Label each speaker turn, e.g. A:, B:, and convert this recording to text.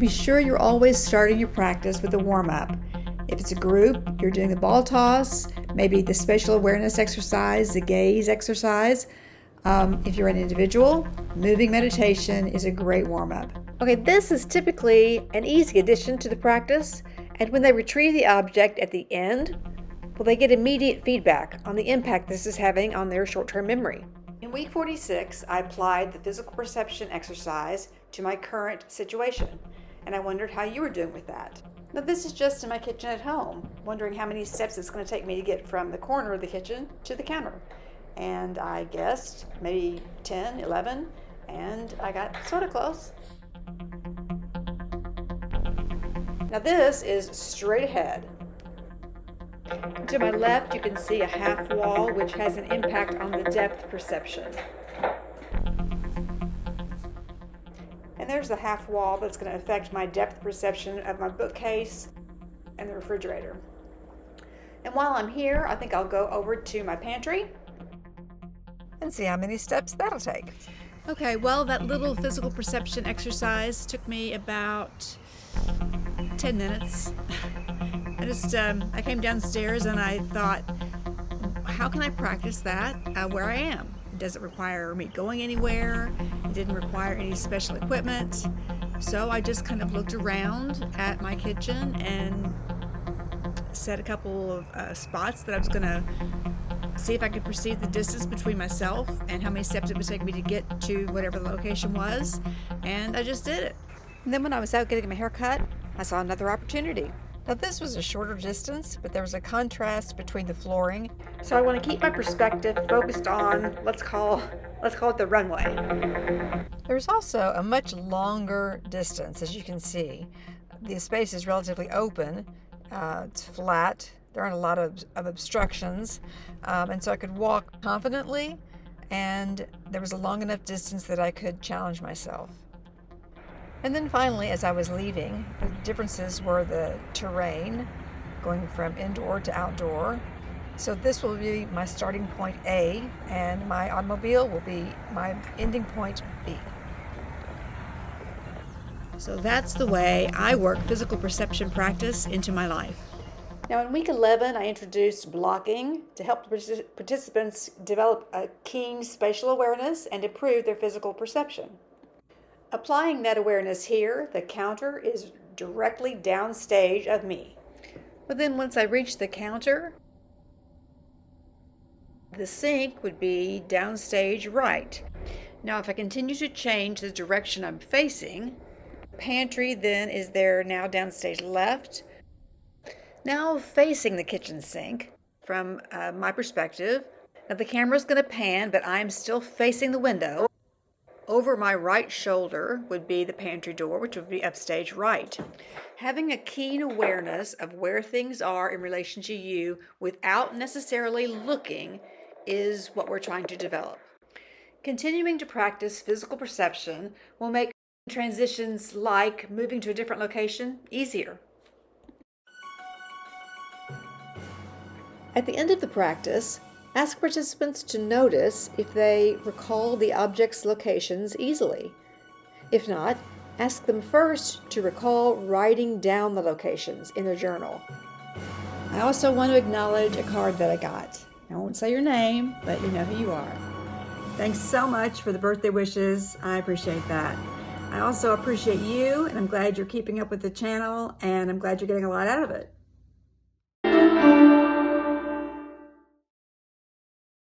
A: be sure you're always starting your practice with a warm-up. If it's a group, you're doing the ball toss, maybe the spatial awareness exercise, the gaze exercise. If you're an individual, moving meditation is a great warm-up. Okay, this is typically an easy addition to the practice, and when they retrieve the object at the end, well, they get immediate feedback on the impact this is having on their short-term memory. In week 46, I applied the physical perception exercise to my current situation, and I wondered how you were doing with that. Now, this is just in my kitchen at home, wondering how many steps it's going to take me to get from the corner of the kitchen to the counter. And I guessed maybe 10, 11, and I got sort of close. Now this is straight ahead. To my left, you can see a half wall, which has an impact on the depth perception. And there's the half wall that's going to affect my depth perception of my bookcase and the refrigerator. And while I'm here, I think I'll go over to my pantry and see how many steps that'll take. Okay, well, that little physical perception exercise took me about 10 minutes. I came downstairs and I thought, how can I practice that where I am? Does it require me going anywhere? It didn't require any special equipment. So I just kind of looked around at my kitchen and set a couple of spots that I was going to see if I could perceive the distance between myself and how many steps it would take me to get to whatever the location was. And I just did it. And then when I was out getting my hair cut, I saw another opportunity. Now this was a shorter distance, but there was a contrast between the flooring. So I want to keep my perspective focused on, let's call it the runway. There's also a much longer distance, as you can see. The space is relatively open. It's flat. There aren't a lot of obstructions. And so I could walk confidently, and there was a long enough distance that I could challenge myself. And then finally, as I was leaving, the differences were the terrain, going from indoor to outdoor. So this will be my starting point A, and my automobile will be my ending point B. So that's the way I work physical perception practice into my life. Now in week 11, I introduced blocking to help the participants develop a keen spatial awareness and improve their physical perception. Applying that awareness here, the counter is directly downstage of me. But then once I reach the counter, the sink would be downstage right. Now if I continue to change the direction I'm facing, pantry then is there now downstage left. Now facing the kitchen sink from my perspective. Now the camera's going to pan, but I'm still facing the window. Over my right shoulder would be the pantry door, which would be upstage right. Having a keen awareness of where things are in relation to you without necessarily looking is what we're trying to develop. Continuing to practice physical perception will make transitions like moving to a different location easier. At the end of the practice, ask participants to notice if they recall the object's locations easily. If not, ask them first to recall writing down the locations in their journal. I also want to acknowledge a card that I got. I won't say your name, but you know who you are. Thanks so much for the birthday wishes. I appreciate that. I also appreciate you, and I'm glad you're keeping up with the channel, and I'm glad you're getting a lot out of it.